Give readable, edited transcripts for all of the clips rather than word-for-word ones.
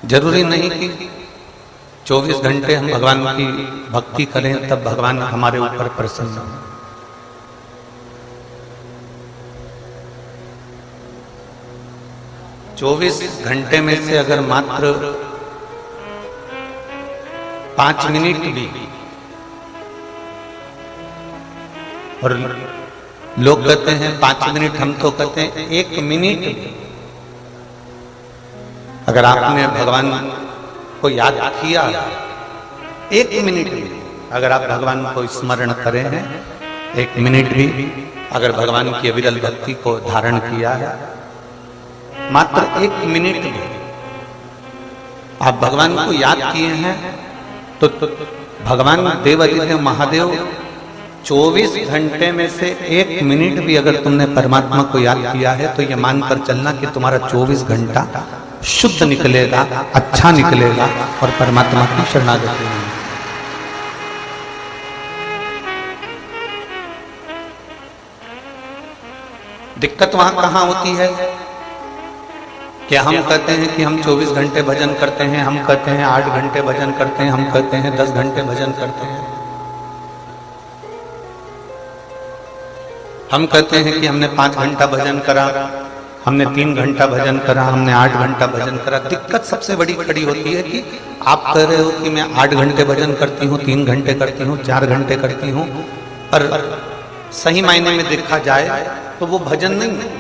जरूरी नहीं कि 24 घंटे हम भगवान की भक्ति करें तब भगवान हमारे ऊपर प्रसन्न हो। चौबीस घंटे में से अगर मात्र 5 मिनट भी, और लोग कहते हैं 5 मिनट, हम तो कहते हैं 1 मिनट, अगर आपने भगवान को याद किया 1 मिनट भी, अगर आप भगवान को स्मरण करें हैं 1 मिनट भी, अगर भगवान की अविरल भक्ति को धारण किया है मात्र 1 मिनट भी आप भगवान को याद किए हैं तो भगवान देवादिदेव महादेव 24 घंटे में से 1 मिनट भी अगर तुमने परमात्मा को याद किया है तो ये मानकर चलना कि तुम्हारा 24 घंटा शुद्ध निकलेगा, अच्छा निकलेगा और परमात्मा की शरणागति में। दिक्कत वहां कहां होती है? क्या हम कहते हैं कि हम 24 घंटे भजन करते हैं, हम कहते हैं 8 घंटे भजन करते हैं, हम कहते हैं 10 घंटे भजन करते हैं, हम कहते हैं कि हमने 5 घंटा भजन करा, हमने 3 घंटा भजन करा, हमने 8 घंटा भजन करा। दिक्कत सबसे बड़ी खड़ी होती है कि आप कह रहे हो कि मैं 8 घंटे भजन करती हूँ, 3 घंटे करती हूँ, 4 घंटे करती हूँ, पर सही मायने में देखा जाए तो वो भजन नहीं है।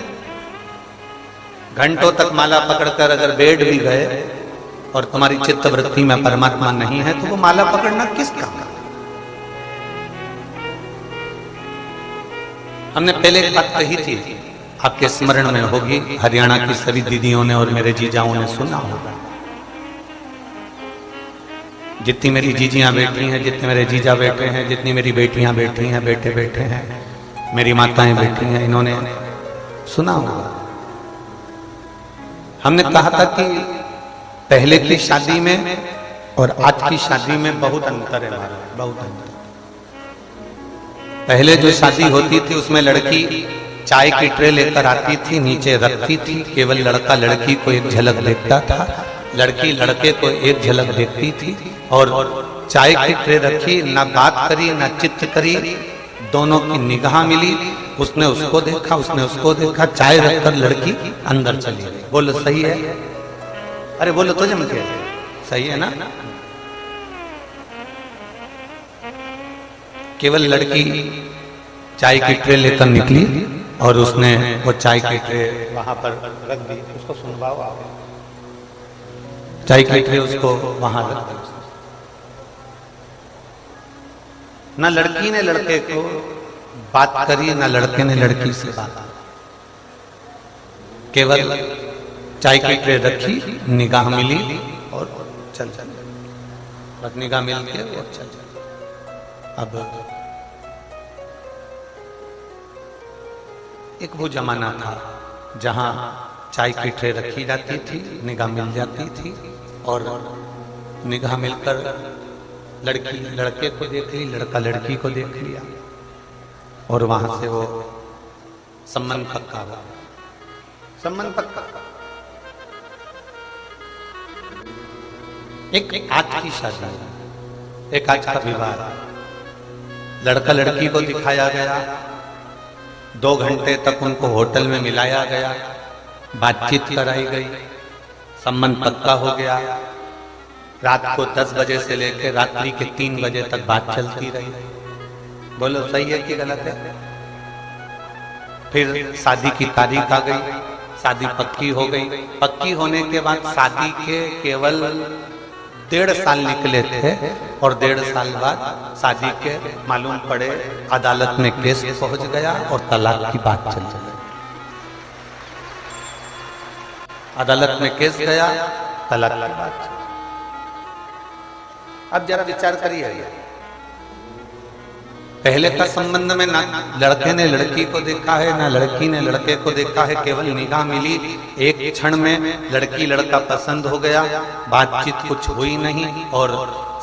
घंटों तक माला पकड़कर अगर बैठ भी गए और तुम्हारी चित्त वृत्ति में परमात्मा नहीं है तो वो माला पकड़ना किस काम? हमने पहले एक बात कही थी, आपके स्मरण में होगी, हरियाणा की सभी दीदियों ने और मेरे जीजाओं ने सुना होगा। जितनी मेरी जीजियां बैठी हैं, जितने मेरे जीजा बैठे हैं, जितनी मेरी बेटियां बैठी हैं, बेटे बैठे हैं, मेरी माताएं बैठी हैं, इन्होंने सुना होगा। हमने कहा था कि पहले की शादी में और आज की शादी में बहुत अंतर है, बहुत अंतर। पहले जो शादी होती थी उसमें लड़की चाय की ट्रे लेकर आती थी, नीचे रखती थी, केवल लड़का लड़की को एक झलक देखता था, लड़की लड़के को एक झलक देखती थी, और चाय की ट्रे रखी, ना बात करी ना चित्त करी, दोनों की निगाह मिली, उसने उसको देखा, उसने उसको देखा, चाय रखकर लड़की अंदर चली गई। बोलो सही है? अरे बोलो तो जम के, सही है ना? केवल लड़की चाय की ट्रे लेकर निकली और उसने वो चाय की ट्रे वहां पर रख दी। उसको सुनवाओ आप, चाय की ट्रे उसको वहां रख दी। ना लड़की ने लड़के को बात करी, ना लड़के ने लड़की से बात, केवल चाय की ट्रे रखी, निगाह मिली और चल चल, बस निगाह मिल के और चल चल। अब एक वो जमाना था जहां चाय की ट्रे रखी जाती थी, निगाह मिल जाती थी, और निगाह मिलकर लड़की लड़के को देख ली, लड़का लड़की को देख लिया, और वहां से वो संबंध पक्का हुआ, संबंध पक्का। एक आज की शादी, एक आज का विवाह, लड़का लड़की को दिखाया गया, 2 घंटे तक उनको होटल में मिलाया गया, बातचीत कराई गई, संबंध पक्का हो गया, रात को 10 बजे से लेकर रात्रि के 3 बजे तक बात चलती रही। बोलो सही है कि गलत है? फिर शादी की तारीख आ गई, शादी पक्की हो गई। पक्की होने के बाद शादी के केवल 1.5 साल निकले थे, और 1.5 साल बाद शादी के मालूम पड़े अदालत में केस पहुंच गया और तलाक की बात चल गई। अदालत में केस गया, तलाक की बात। अब जरा विचार करिए, पहले का संबंध में ना लड़के ने लड़की को देखा है, ना लड़की ने लड़के को देखा है, केवल निगाह मिली, एक क्षण में लड़की लड़का पसंद हो गया, बातचीत कुछ हुई नहीं, और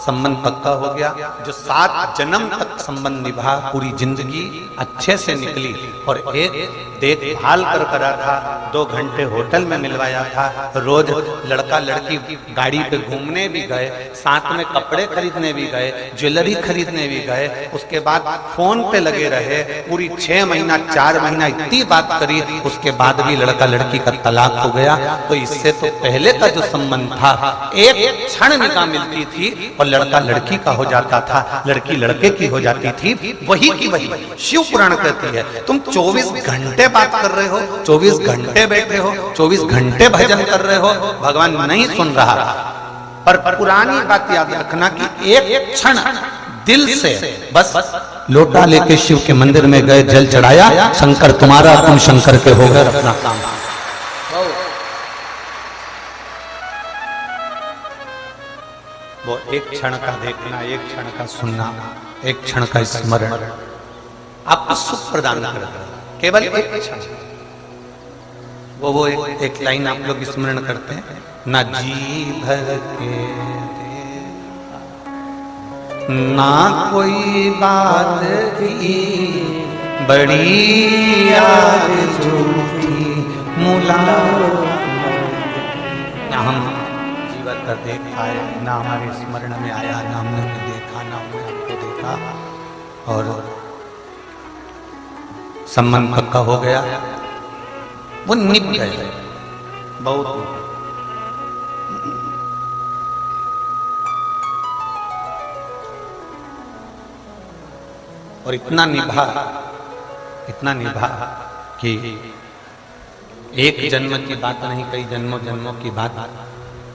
संबंध पक्का हो गया। जो 7 जन्म तक संबंध निभा, पूरी जिंदगी अच्छे से निकली। और एक देखभाल कर करा था, 2 घंटे होटल में मिलवाया था, रोज लड़का लड़की गाड़ी पे घूमने भी गए, साथ में कपड़े खरीदने भी गए, ज्वेलरी खरीदने भी गए। उसके बाद फोन पे लगे रहे, पूरी 6 महीना 4 महीना इतनी बात करी, उसके बाद भी लड़का लड़की का तलाक हो गया। तो इससे तो पहले का जो संबंध था, एक क्षण निगाह मिलती थी और लड़का लड़की का हो जाता था, लड़की लड़के की हो जाती थी, वही की वही। शिव पुराण कहती है तुम 24 घंटे बात कर रहे हो, 24 घंटे बैठे हो, 24 घंटे भजन कर रहे हो, भगवान नहीं सुन रहा। पर पुरानी बात याद रखना कि एक क्षण दिल से बस लोटा लेके शिव के मंदिर में गए, जल चढ़ाया, शंकर तुम्हारा, तुम शंकर के हो गए, अपना काम। वो एक क्षण का देखना, एक क्षण का सुनना, एक क्षण का स्मरण आपको सुख प्रदान करता है। केवल एक क्षण। वो एक लाइन आप लोग स्मरण करते हैं, ना जी भर के ना कोई बात की बड़ी याद झूठी मुलाकात। हम जीवन का देख पाए, ना हमारे स्मरण में आया, ना हमने देखा, ना हमने आपको देखा, और संबंध पक्का हो गया, वो निभ गए बहुत। और इतना निभा कि एक जन्म की बात नहीं, कई जन्मों जन्मों की बात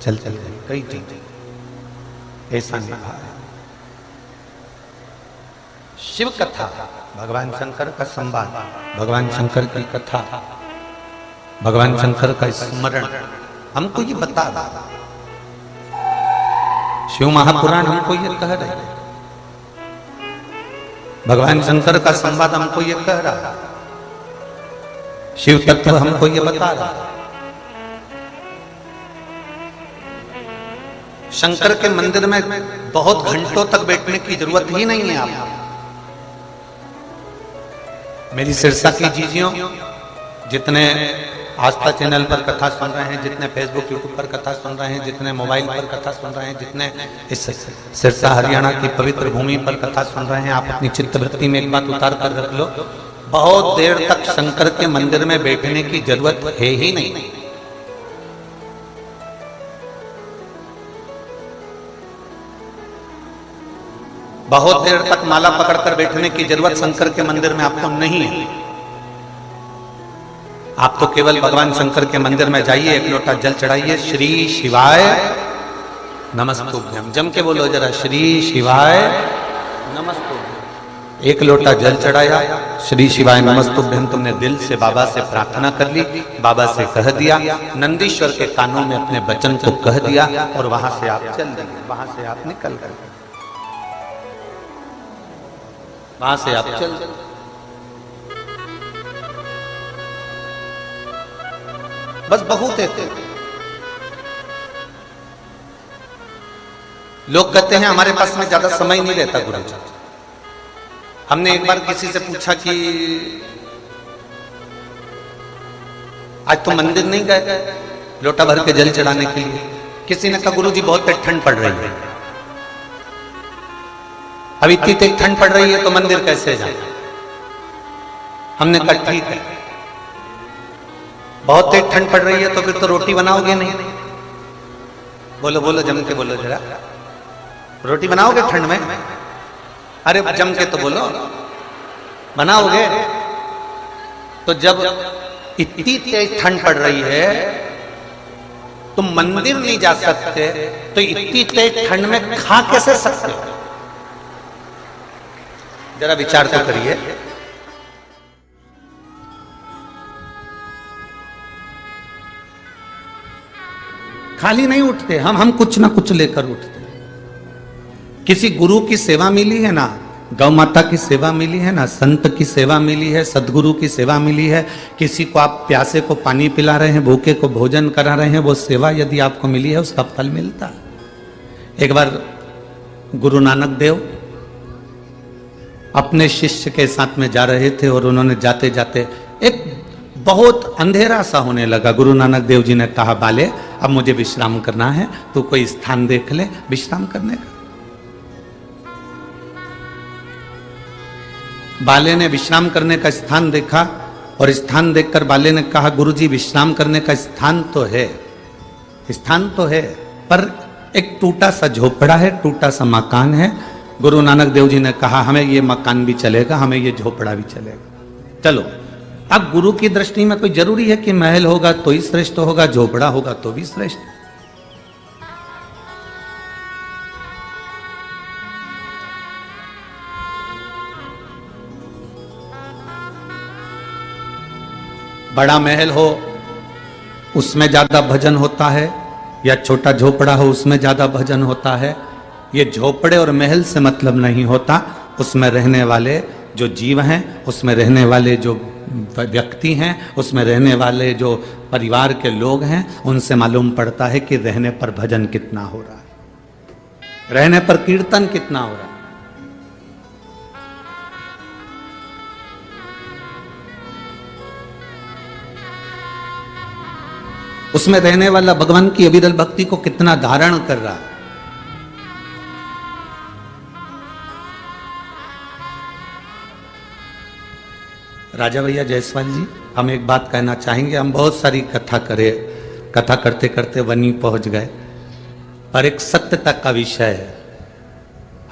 चल गई, कई चीजें ऐसा निभा है। शिव कथा, भगवान शंकर का संवाद, भगवान शंकर की कथा, भगवान शंकर का स्मरण हमको ये बता रहा। शिव महापुराण हमको ये कह रहे, भगवान शंकर का संवाद हमको ये कह रहा, शिव तत्व हमको ये बता रहा। शंकर के मंदिर में बहुत घंटों तक बैठने की जरूरत ही नहीं है। आप मेरी सिरसा की जीजियों, जितने आस्था चैनल पर कथा सुन रहे हैं, जितने फेसबुक यूट्यूब पर कथा सुन रहे हैं, जितने मोबाइल पर कथा सुन रहे हैं, जितने इस सिरसा हरियाणा की पवित्र भूमि पर कथा सुन रहे हैं, आप अपनी चित्तवृत्ति में एक बात उतार कर रख लो, बहुत देर तक शंकर के मंदिर में बैठने की जरूरत है ही नहीं। बहुत देर तक माला पकड़कर बैठने की जरूरत शंकर के मंदिर में आपको नहीं है। आप तो केवल भगवान शंकर के मंदिर में जाइए, एक लोटा जल चढ़ाइए, श्री शिवाय नमस्तुभ्यम, जम के बोलो जरा, श्री शिवाय नमस्तुभ्यम। एक लोटा जल चढ़ाया, श्री शिवाय नमस्तुभ्यम, तुमने दिल से बाबा से प्रार्थना कर ली, बाबा से कह दिया, नंदीश्वर के कानों में अपने वचन को कह दिया, और वहां से आप चल दिए, वहां से आप निकल गए, वहां से आप चल। बस बहुत है। लोग कहते हैं हमारे पास में ज्यादा समय नहीं रहता गुरुजी। हमने एक बार किसी से पूछा कि आज तो मंदिर नहीं गए लोटा भर के जल चढ़ाने के लिए। किसी ने कहा गुरुजी बहुत ठंड पड़ रही है, अब इतनी तेज ठंड पड़ रही है तो मंदिर कैसे जाए। हमने कहा ठीक है, बहुत तेज ठंड पड़ रही है तो फिर तो रोटी बनाओगे नहीं। बोलो बोलो, जम के बोलो जरा, रोटी बनाओगे ठंड में? अरे जम के तो बोलो, बनाओगे? तो जब इतनी तेज ठंड पड़ रही है तुम मंदिर नहीं जा सकते, तो इतनी तेज ठंड में खा कैसे सकते हो? जरा विचार तो करिए। खाली नहीं उठते हम कुछ ना कुछ लेकर उठते। किसी गुरु की सेवा मिली है ना, गौ माता की सेवा मिली है ना, संत की सेवा मिली है, सदगुरु की सेवा मिली है, किसी को आप प्यासे को पानी पिला रहे हैं, भूखे को भोजन करा रहे हैं, वो सेवा यदि आपको मिली है उसका फल मिलता। एक बार गुरु नानक देव अपने शिष्य के साथ में जा रहे थे और उन्होंने जाते जाते एक बहुत अंधेरा सा होने लगा। गुरु नानक देव जी ने कहा, बाले अब मुझे विश्राम करना है, तू कोई स्थान देख ले विश्राम करने का। बाले ने विश्राम करने का स्थान देखा और स्थान देखकर बाले ने कहा, गुरुजी विश्राम करने का स्थान तो है, स्थान तो है, पर एक टूटा सा झोपड़ा है, टूटा सा मकान है। गुरु नानक देव जी ने कहा, हमें ये मकान भी चलेगा, हमें ये झोपड़ा भी चलेगा, चलो। अब गुरु की दृष्टि में कोई जरूरी है कि महल होगा तो ही श्रेष्ठ होगा, झोपड़ा होगा तो भी श्रेष्ठ। बड़ा महल हो उसमें ज्यादा भजन होता है, या छोटा झोपड़ा हो उसमें ज्यादा भजन होता है। ये झोपड़े और महल से मतलब नहीं होता, उसमें रहने वाले जो जीव हैं, उसमें रहने वाले जो व्यक्ति हैं, उसमें रहने वाले जो परिवार के लोग हैं, उनसे मालूम पड़ता है कि रहने पर भजन कितना हो रहा है, रहने पर कीर्तन कितना हो रहा है। उसमें रहने वाला भगवान की अविरल भक्ति को कितना धारण कर रहा है। राजा भैया जायसवाल जी, हम एक बात कहना चाहेंगे। हम बहुत सारी कथा करते करते वनी पहुंच गए, पर एक सत्यता का विषय है।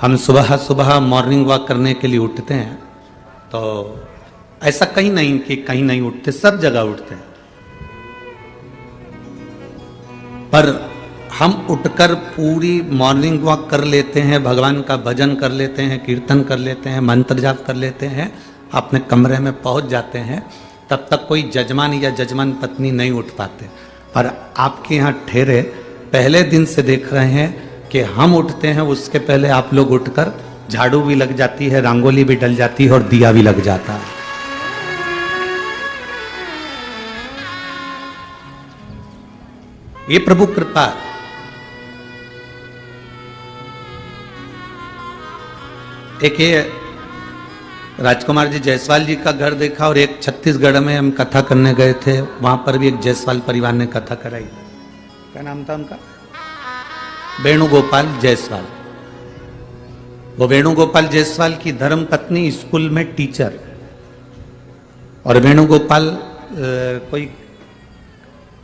हम सुबह सुबह मॉर्निंग वॉक करने के लिए उठते हैं, तो ऐसा कहीं नहीं कि कहीं नहीं उठते, सब जगह उठते हैं, पर हम उठकर पूरी मॉर्निंग वॉक कर लेते हैं, भगवान का भजन कर लेते हैं, कीर्तन कर लेते हैं, मंत्र जाप कर लेते हैं, अपने कमरे में पहुंच जाते हैं, तब तक कोई जजमान या जजमान पत्नी नहीं उठ पाते। पर आपके यहाँ ठहरे पहले दिन से देख रहे हैं कि हम उठते हैं, उसके पहले आप लोग उठकर झाड़ू भी लग जाती है, रंगोली भी डल जाती है और दिया भी लग जाता है। ये प्रभु कृपा। एक ये राजकुमार जी जायसवाल जी का घर देखा, और एक छत्तीसगढ़ में हम कथा करने गए थे, वहां पर भी एक जायसवाल परिवार ने कथा कराई। क्या नाम था उनका? वेणुगोपाल जायसवाल। वो वेणुगोपाल जायसवाल की धर्म पत्नी स्कूल में टीचर, और वेणुगोपाल कोई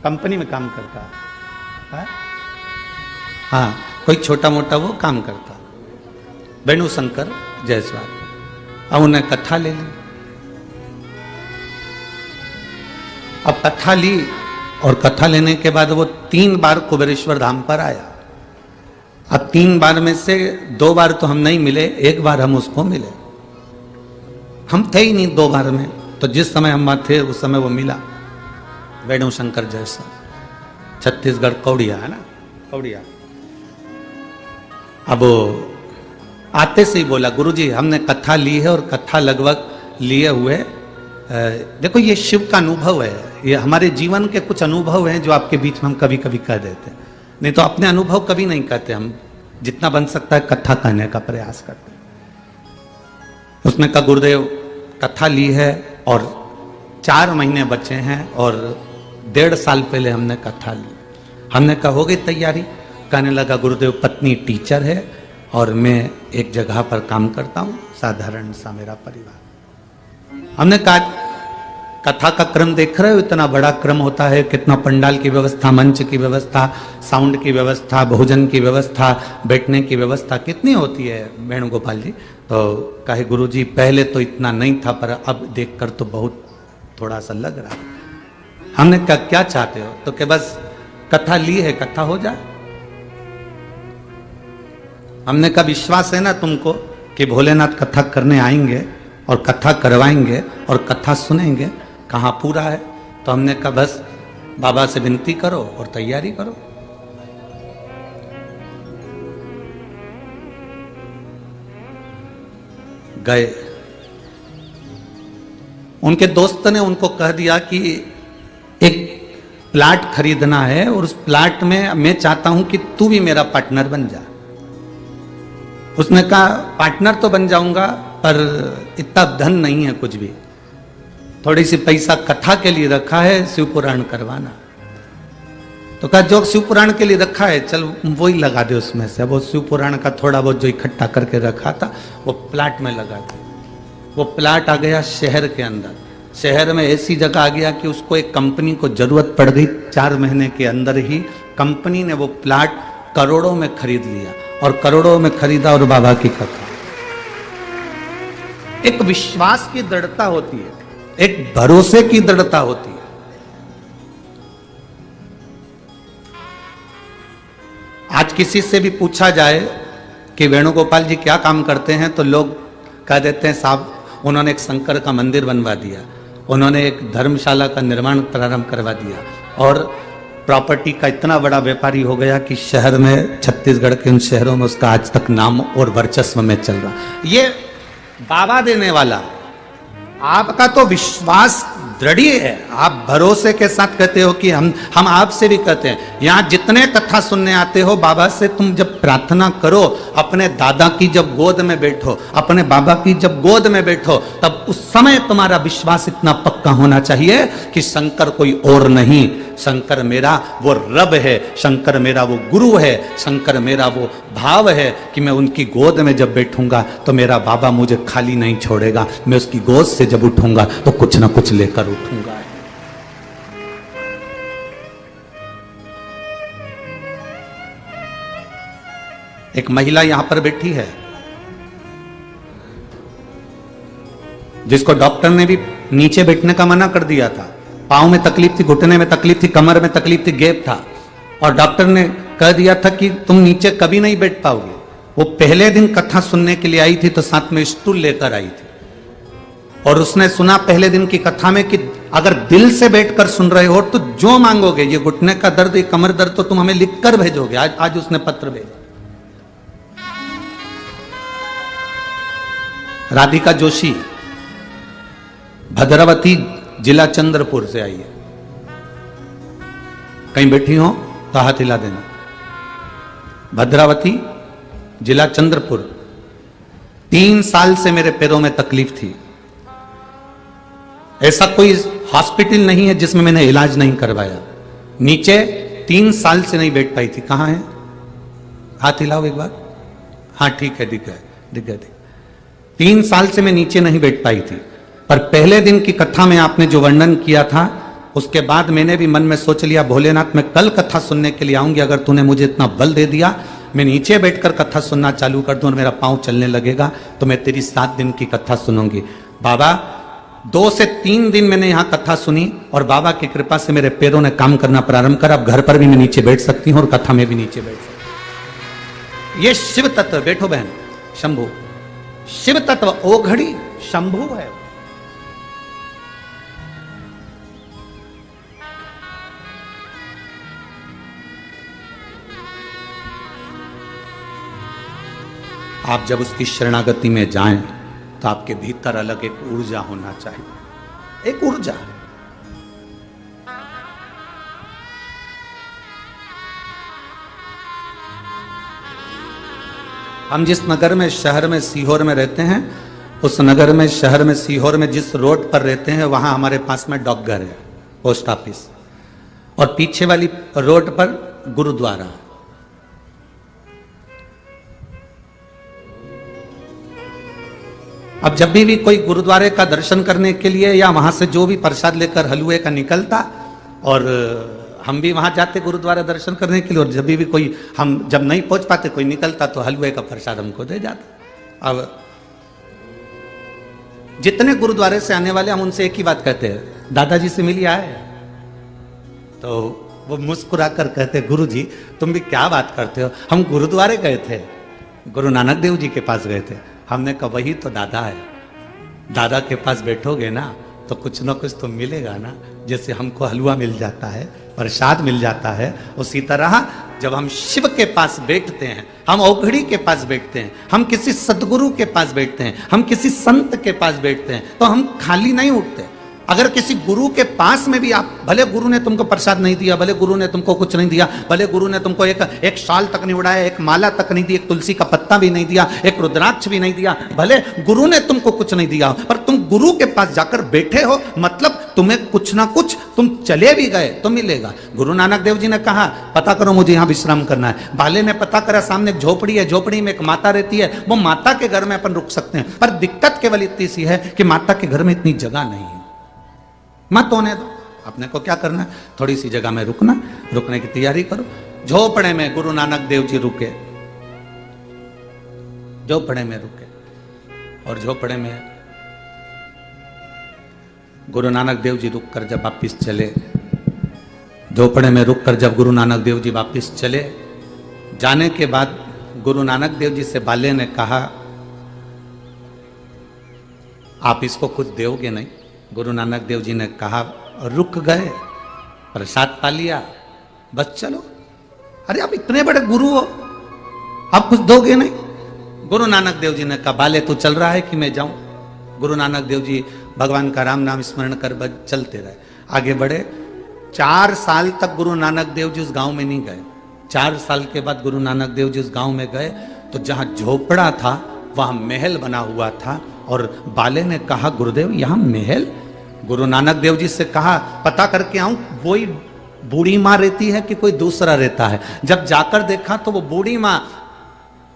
कंपनी में काम करता है, हाँ कोई छोटा मोटा वो काम करता, वेणुशंकर जायसवाल। अब उन्हें कथा ले ली। अब कथा ली और कथा लेने के बाद वो 3 बार कुबेरेश्वर धाम पर आया। अब 3 बार में से 2 बार तो हम नहीं मिले, 1 बार हम उसको मिले। हम थे ही नहीं 2 बार में, तो जिस समय हम वहां थे उस समय वो मिला, वेणुशंकर जायसवाल, छत्तीसगढ़ कौड़िया है ना, कौड़िया। अब आते से ही बोला, गुरुजी हमने कथा ली है और कथा लगभग लिए हुए, देखो ये शिव का अनुभव है, ये हमारे जीवन के कुछ अनुभव हैं जो आपके बीच में हम कभी कभी कह देते हैं, नहीं तो अपने अनुभव कभी नहीं कहते। हम जितना बन सकता है कथा कहने का प्रयास करते हैं। उसने कहा, गुरुदेव कथा ली है और 4 महीने बचे हैं और 1.5 साल पहले हमने कथा ली। हमने कहा हो गई तैयारी? कहने लगा, गुरुदेव पत्नी टीचर है और मैं एक जगह पर काम करता हूँ, साधारण सा मेरा परिवार। हमने कहा, कथा का क्रम देख रहे हो, इतना बड़ा क्रम होता है, कितना पंडाल की व्यवस्था, मंच की व्यवस्था, साउंड की व्यवस्था, भोजन की व्यवस्था, बैठने की व्यवस्था कितनी होती है वेणुगोपाल जी। तो कहे, गुरुजी पहले तो इतना नहीं था, पर अब देखकर तो बहुत थोड़ा सा लग रहा है। हमने कहा, क्या चाहते हो? तो कि बस कथा ली है, कथा हो जाए। हमने कहा, विश्वास है ना तुमको कि भोलेनाथ कथा करने आएंगे और कथा करवाएंगे और कथा सुनेंगे? कहाँ पूरा है? तो हमने कहा, बस बाबा से विनती करो और तैयारी करो। गए। उनके दोस्त ने उनको कह दिया कि एक प्लाट खरीदना है और उस प्लाट में मैं चाहता हूं कि तू भी मेरा पार्टनर बन जा। उसने कहा पार्टनर तो बन जाऊंगा पर इतना धन नहीं है कुछ भी, थोड़ी सी पैसा कथा के लिए रखा है, शिव पुराण करवाना। तो कहा जो शिव पुराण के लिए रखा है चल वो ही लगा दे उसमें से। वो शिव पुराण का थोड़ा बहुत जो इकट्ठा करके रखा था वो प्लाट में लगा दे। वो प्लाट आ गया शहर के अंदर। शहर में ऐसी जगह आ गया कि उसको एक कंपनी को जरूरत पड़ गई। 4 महीने के अंदर ही कंपनी ने वो प्लाट करोड़ों में खरीद लिया और करोड़ों में खरीदा। और बाबा की कथा, एक विश्वास की दृढ़ता होती है, एक भरोसे की दृढ़ता होती है। आज किसी से भी पूछा जाए कि वेणुगोपाल जी क्या काम करते हैं तो लोग कह देते हैं साहब उन्होंने एक शंकर का मंदिर बनवा दिया, उन्होंने एक धर्मशाला का निर्माण प्रारंभ करवा दिया और प्रॉपर्टी का इतना बड़ा व्यापारी हो गया कि शहर में, छत्तीसगढ़ के उन शहरों में उसका आज तक नाम और वर्चस्व में चल रहा। ये बाबा देने वाला, आपका तो विश्वास दृढ़ है। आप भरोसे के साथ कहते हो कि हम आपसे भी कहते हैं, यहां जितने कथा सुनने आते हो बाबा से, तुम जब प्रार्थना करो अपने दादा की जब गोद में बैठो, अपने बाबा की जब गोद में बैठो, तब उस समय तुम्हारा विश्वास इतना पक्का होना चाहिए कि शंकर कोई और नहीं, शंकर मेरा वो रब है, शंकर मेरा वो गुरु है, शंकर मेरा वो भाव है कि मैं उनकी गोद में जब बैठूंगा तो मेरा बाबा मुझे खाली नहीं छोड़ेगा। मैं उसकी गोद से जब उठूंगा तो कुछ ना कुछ लेकर उठूंगा। एक महिला यहां पर बैठी है जिसको डॉक्टर ने भी नीचे बैठने का मना कर दिया था। पांव में तकलीफ थी, घुटने में तकलीफ थी, कमर में तकलीफ थी, गैप था और डॉक्टर ने कह दिया था कि तुम नीचे कभी नहीं बैठ पाओगे। वो पहले दिन कथा सुनने के लिए आई थी तो साथ में स्टूल लेकर आई थी और उसने सुना पहले दिन की कथा में कि अगर दिल से बैठकर सुन रहे हो तो जो मांगोगे, ये घुटने का दर्द, ये कमर दर्द तो तुम हमें लिखकर भेजोगे। आज उसने पत्र भेजा। राधिका जोशी भद्रावती जिला चंद्रपुर से आई है। कहीं बैठी हो तो हाथ हिला देना। भद्रावती जिला चंद्रपुर। 3 साल से मेरे पैरों में तकलीफ थी। ऐसा कोई हॉस्पिटल नहीं है जिसमें मैंने इलाज नहीं करवाया। नीचे 3 साल से नहीं बैठ पाई थी। कहां है? हाथ हिलाओ एक बार। हाँ ठीक है, दिख गया। 3 साल से मैं नीचे नहीं बैठ पाई थी। पर पहले दिन की कथा में आपने जो वर्णन किया था उसके बाद मैंने भी मन में सोच लिया भोलेनाथ मैं कल कथा सुनने के लिए आऊंगी। अगर तूने मुझे इतना बल दे दिया, मैं नीचे बैठकर कथा सुनना चालू कर दूं और मेरा पांव चलने लगेगा तो मैं तेरी 7 दिन की कथा सुनूंगी। बाबा 2 से 3 दिन मैंने यहां कथा सुनी और बाबा की कृपा से मेरे पैरों ने काम करना प्रारंभ करा। अब घर पर भी मैं नीचे बैठ सकती हूं और कथा में भी नीचे बैठ सकती हूं। ये शिव तत्व, बैठो बहन, शंभु शिव तत्व, ओघड़ी शंभु है। आप जब उसकी शरणागति में जाएं तो आपके भीतर अलग एक ऊर्जा होना चाहिए, एक ऊर्जा। हम जिस नगर में, शहर में, सीहोर में रहते हैं, उस नगर में, शहर में, सीहोर में जिस रोड पर रहते हैं वहां हमारे पास में डाकघर है, पोस्ट ऑफिस, और पीछे वाली रोड पर गुरुद्वारा। अब जब भी कोई गुरुद्वारे का दर्शन करने के लिए या वहां से जो भी प्रसाद लेकर हलवे का निकलता, और हम भी वहां जाते गुरुद्वारे दर्शन करने के लिए, और जब भी कोई, हम जब नहीं पहुंच पाते, कोई निकलता तो हलवे का प्रसाद हमको दे जाता। अब जितने गुरुद्वारे से आने वाले हम उनसे एक ही बात कहते हैं, दादाजी से मिलिए आए? तो वो मुस्कुराकर कहते, गुरु जी तुम भी क्या बात करते हो, हम गुरुद्वारे गए थे, गुरु नानक देव जी के पास गए थे। हमने कहा वही तो दादा है, दादा के पास बैठोगे ना तो कुछ ना कुछ तो मिलेगा ना। जैसे हमको हलवा मिल जाता है, प्रसाद मिल जाता है, उसी तरह जब हम शिव के पास बैठते हैं, हम औघड़ी के पास बैठते हैं, हम किसी सदगुरु के पास बैठते हैं, हम किसी संत के पास बैठते हैं, तो हम खाली नहीं उठते। अगर किसी गुरु के पास में भी आप, भले गुरु ने तुमको प्रसाद नहीं दिया, भले गुरु ने तुमको कुछ नहीं दिया, भले गुरु ने तुमको एक शाल तक नहीं उड़ाया, एक माला तक नहीं दी, एक तुलसी का पत्ता पत्ता भी नहीं दिया, एक रुद्राक्ष भी नहीं दिया, भले गुरु ने तुमको कुछ नहीं दिया, पर तुम गुरु के पास जाकर बैठे हो, मतलब तुम्हें कुछ ना कुछ, तुम चले भी गए तो मिलेगा। गुरु नानक देव जी ने कहा पता करो मुझे यहाँ विश्राम करना है। बाले ने पता करा, सामने एक झोपड़ी है, झोपड़ी में एक माता रहती है, वो माता के घर में अपन रुक सकते हैं, पर दिक्कत केवल इतनी सी है कि माता के घर में इतनी जगह नहीं है। मत होने दो, अपने को क्या करना है, थोड़ी सी जगह में रुकना, रुकने की तैयारी करो। झोपड़े में गुरु नानक देव जी रुके, झोपड़े में रुके, और झोपड़े में गुरु नानक देव जी रुककर जब वापिस चले, झोपड़े में रुककर जब गुरु नानक देव जी वापिस चले, जाने के बाद गुरु नानक देव जी से बाले ने कहा आप इसको कुछ दोगे नहीं? गुरु नानक देव जी ने कहा रुक गए, प्रसाद पा लिया, बस चलो। अरे आप इतने बड़े गुरु हो, आप कुछ दोगे नहीं? गुरु नानक देव जी ने कहा बाले तू चल रहा है कि मैं जाऊं? गुरु नानक देव जी भगवान का राम नाम स्मरण कर बस चलते रहे, आगे बढ़े। 4 साल तक गुरु नानक देव जी उस गांव में नहीं गए। 4 साल के बाद गुरु नानक देव जी उस गांव में गए तो जहां झोपड़ा था वहां महल बना हुआ था, और बाले ने कहा गुरुदेव यहां महल? गुरु नानक देव जी से कहा पता करके आऊं वही बूढ़ी माँ रहती है कि कोई दूसरा रहता है। जब जाकर देखा तो वो बूढ़ी माँ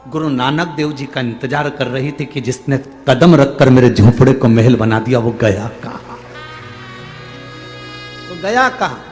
गुरु नानक देव जी का इंतजार कर रही थी कि जिसने कदम रखकर मेरे झोपड़े को महल बना दिया वो गया कहां? तो गया कहां?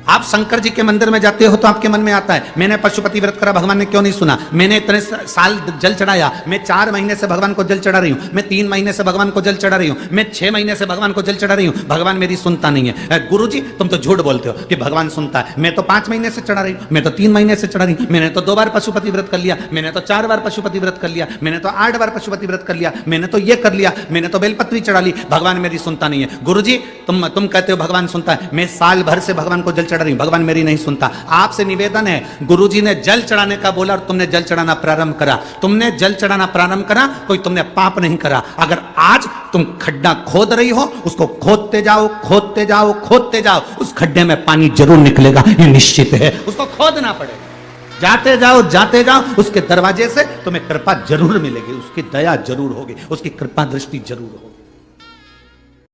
आप शंकर जी के मंदिर में जाते हो तो आपके मन में आता है मैंने पशुपति व्रत करा, भगवान ने क्यों नहीं सुना? मैंने इतने साल जल चढ़ाया, मैं 4 महीने से भगवान को जल चढ़ा रही हूं, मैं 3 महीने से भगवान को जल चढ़ा रही हूं, मैं 6 महीने से भगवान को जल चढ़ा रही हूं, भगवान मेरी सुनता नहीं है। गुरुजी तुम तो झूठ बोलते हो कि भगवान सुनता है। मैं तो 5 महीने से चढ़ा रही हूं, मैं तो 3 महीने से चढ़ा रही हूं, मैंने तो 2 बार पशुपति व्रत कर लिया, मैंने तो 4 बार पशुपति व्रत कर लिया, मैंने तो 8 बार पशुपति व्रत कर लिया, मैंने तो ये कर लिया, मैंने तो बेलपत्री चढ़ा ली, भगवान मेरी सुनता नहीं है। गुरुजी तुम कहते हो भगवान सुनता है, मैं साल भर से भगवान को जल चढ़ा रही हूं, भगवान मेरी नहीं सुनता। आपसे निवेदन है, गुरुजी ने जल चढ़ाने का बोला और तुमने जल चढ़ाना प्रारंभ करा, तुमने जल चढ़ाना प्रारंभ करा, कोई तुमने पाप नहीं करा। अगर आज तुम खड्डा खोद रही हो उसको खोदते जाओ, खोदते जाओ, खोदते जाओ, उस खड्डे में पानी जरूर निकलेगा, ये निश्चित है। उसको खोदना पड़ेगा, जाते जाओ जाते जाओ, उसके दरवाजे से तुम्हें कृपा जरूर मिलेगी, उसकी दया जरूर होगी, उसकी कृपा दृष्टि जरूर होगी।